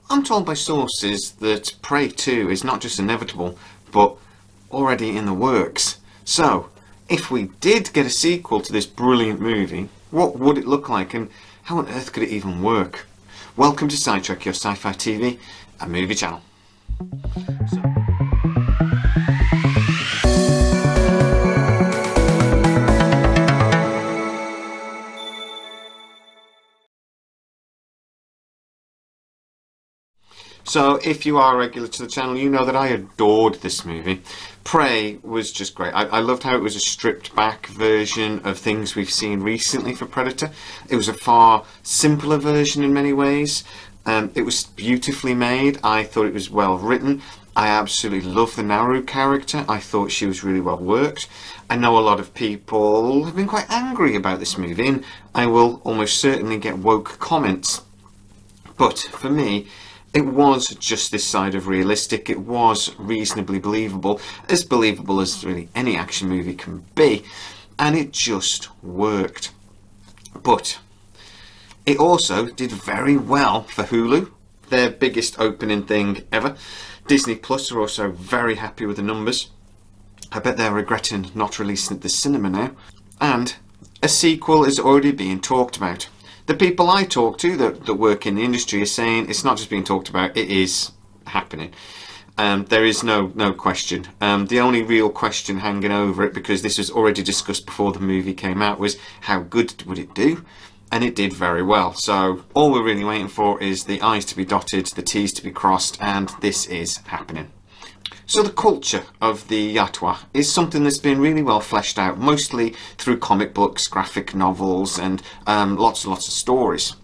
I'm told by sources that Prey 2 is not just inevitable, but already in the works. So, if we did get a sequel to this brilliant movie, what would it look like and how on earth could it even work? Welcome to SciTrek, your sci-fi TV and movie channel. So if you are a regular to the channel, you know that I adored this movie. Prey was just great. I loved how it was a stripped back version of things we've seen recently for Predator. It was a far simpler version in many ways. It was beautifully made. I thought it was well written. I absolutely love the Naru character. I thought she was really well worked. I know a lot of people have been quite angry about this movie, and I will almost certainly get woke comments. But for me, it was just this side of realistic. It was reasonably believable as really any action movie can be, and it just worked. But it also did very well for Hulu, their biggest opening thing ever. Disney Plus are also very happy with the numbers. I bet they're regretting not releasing it at the cinema now. And a sequel is already being talked about. The people I talk to that work in the industry are saying it's not just being talked about, it is happening. There is no question. The only real question hanging over it, because this was already discussed before the movie came out, was how good would it do? And it did very well. So all we're really waiting for is the I's to be dotted, the T's to be crossed, and this is happening. So the culture of the Yatwa is something that's been really well fleshed out, mostly through comic books, graphic novels, and lots and lots of stories.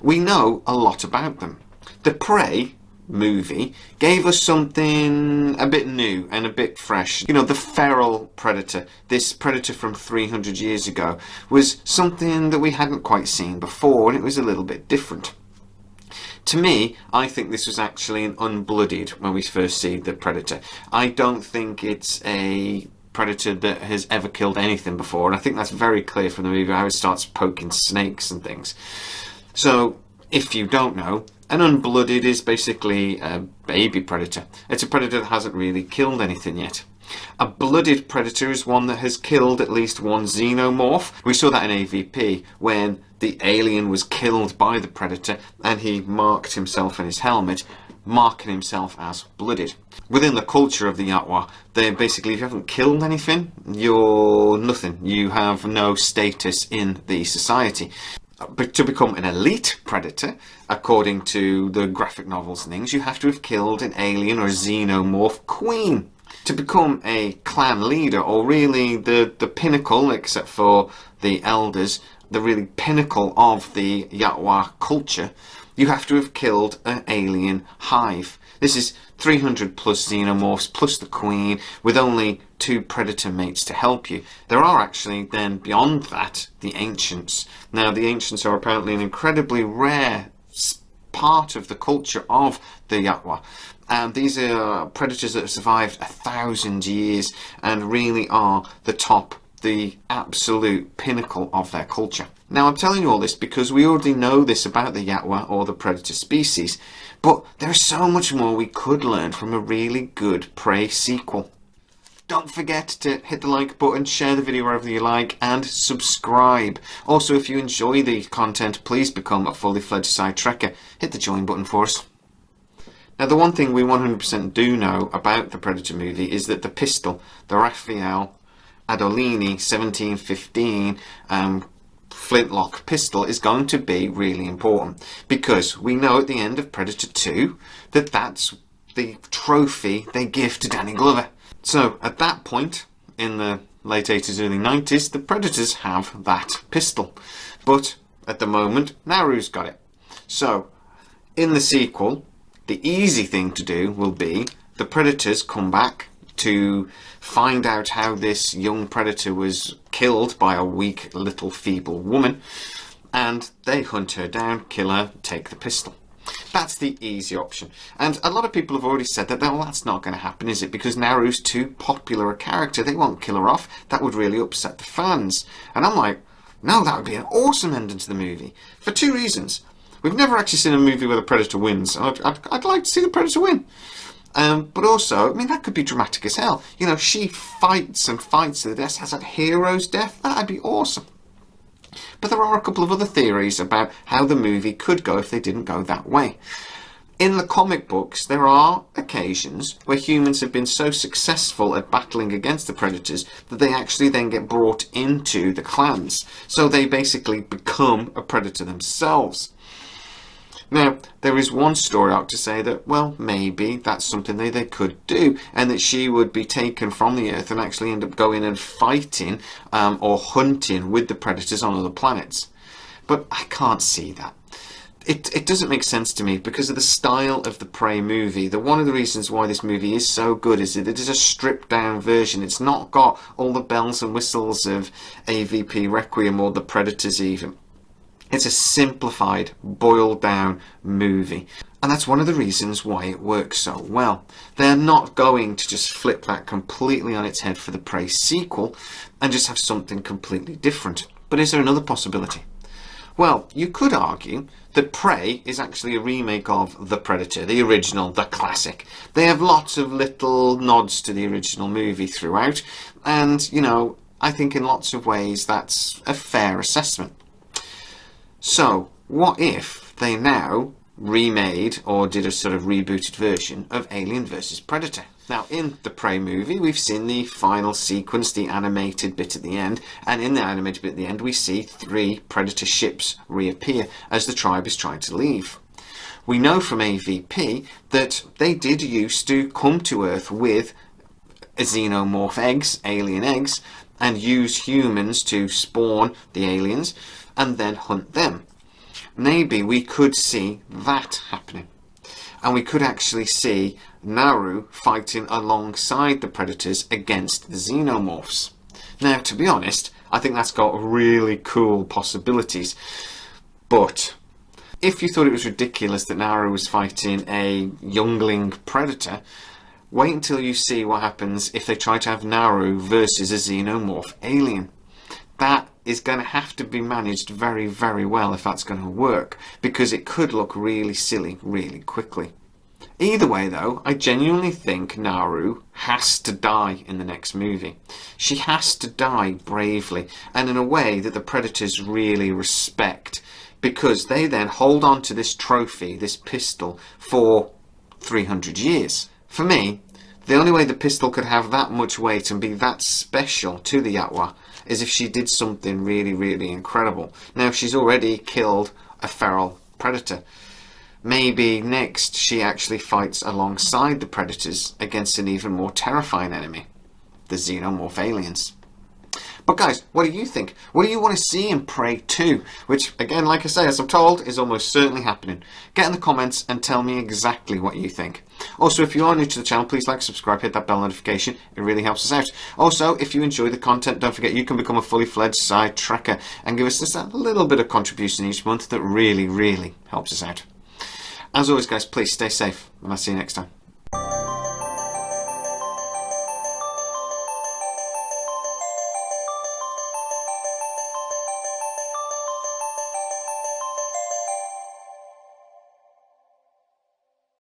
We know a lot about them. The Prey movie gave us something a bit new and a bit fresh. You know, the feral predator, this predator from 300 years ago, was something that we hadn't quite seen before, and it was a little bit different. To me, I think this was actually an unblooded when we first see the Predator. I don't think it's a Predator that has ever killed anything before, and I think that's very clear from the movie, how it starts poking snakes and things. So, if you don't know, an unblooded is basically a baby Predator. It's a Predator that hasn't really killed anything yet. A blooded predator is one that has killed at least one xenomorph. We saw that in AVP when the alien was killed by the predator and he marked himself in his helmet, marking himself as blooded. Within the culture of the Yatwa, they basically, if you haven't killed anything, you're nothing. You have no status in the society. But to become an elite predator, according to the graphic novels and things, you have to have killed an alien or xenomorph queen. To become a clan leader, or really the pinnacle, except for the elders, the really pinnacle of the Yatwa culture, you have to have killed an alien hive. This is 300 plus xenomorphs plus the queen, with only 2 predator mates to help you. There are actually then beyond that the ancients. Now the ancients are apparently an incredibly rare part of the culture of the Yatwa. And these are predators that have survived 1,000 years and really are the top, the absolute pinnacle of their culture. Now I'm telling you all this because we already know this about the Yatwa or the predator species, but there is so much more we could learn from a really good Prey sequel. Don't forget to hit the like button, share the video wherever you like, and subscribe. Also, if you enjoy the content, please become a fully fledged SciTrekker. Hit the join button for us. Now, the one thing we 100% do know about the Predator movie is that the pistol, the Raphael Adolini 1715 flintlock pistol, is going to be really important, because we know at the end of Predator 2 that that's the trophy they give to Danny Glover. So at that point, in the late 80s, early 90s, the Predators have that pistol. But at the moment, Naru's got it. So in the sequel, the easy thing to do will be the Predators come back to find out how this young Predator was killed by a weak, little, feeble woman, and they hunt her down, kill her, take the pistol. That's the easy option. And a lot of people have already said that, well, that's not going to happen, is it? Because Naru's too popular a character. They won't kill her off. That would really upset the fans. And I'm like, no, that would be an awesome ending to the movie. For 2 reasons. We've never actually seen a movie where the Predator wins. I'd like to see the Predator win. But also, I mean, that could be dramatic as hell. You know, she fights and fights to the death, has that hero's death. That'd be awesome. But there are a couple of other theories about how the movie could go if they didn't go that way. In the comic books, there are occasions where humans have been so successful at battling against the Predators that they actually then get brought into the clans. So they basically become a Predator themselves. Now, there is one story out to say that, well, maybe that's something they could do, and that she would be taken from the Earth and actually end up going and fighting or hunting with the Predators on other planets. But I can't see that. It doesn't make sense to me because of the style of the Prey movie. One of the reasons why this movie is so good is that it is a stripped down version. It's not got all the bells and whistles of AVP Requiem or the Predators even. It's a simplified, boiled down movie. And that's one of the reasons why it works so well. They're not going to just flip that completely on its head for the Prey sequel and just have something completely different. But is there another possibility? Well, you could argue that Prey is actually a remake of The Predator, the original, the classic. They have lots of little nods to the original movie throughout, and, you know, I think in lots of ways that's a fair assessment. So, what if they now remade or did a sort of rebooted version of Alien vs Predator? Now, in the Prey movie, we've seen the final sequence, the animated bit at the end, and in the animated bit at the end, we see 3 Predator ships reappear as the tribe is trying to leave. We know from AVP that they did used to come to Earth with xenomorph eggs, alien eggs, and use humans to spawn the aliens and then hunt them. Maybe we could see that happening. And we could actually see Naru fighting alongside the Predators against the xenomorphs. Now, to be honest, I think that's got really cool possibilities. But if you thought it was ridiculous that Naru was fighting a youngling Predator, wait until you see what happens if they try to have Naru versus a xenomorph alien. That is going to have to be managed very, very well if that's going to work, because it could look really silly really quickly. Either way though, I genuinely think Naru has to die in the next movie. She has to die bravely and in a way that the Predators really respect, because they then hold on to this trophy, this pistol, for 300 years. For me, the only way the pistol could have that much weight and be that special to the Yatwa is if she did something really, really incredible. Now, she's already killed a feral predator. Maybe next she actually fights alongside the Predators against an even more terrifying enemy, the xenomorph aliens. But guys, what do you think? What do you want to see in Prey 2? Which, again, like I say, as I'm told, is almost certainly happening. Get in the comments and tell me exactly what you think. Also, if you are new to the channel, please like, subscribe, hit that bell notification. It really helps us out. Also, if you enjoy the content, don't forget you can become a fully fledged SciTrekker and give us just a little bit of contribution each month that really, really helps us out. As always, guys, please stay safe, and I'll see you next time.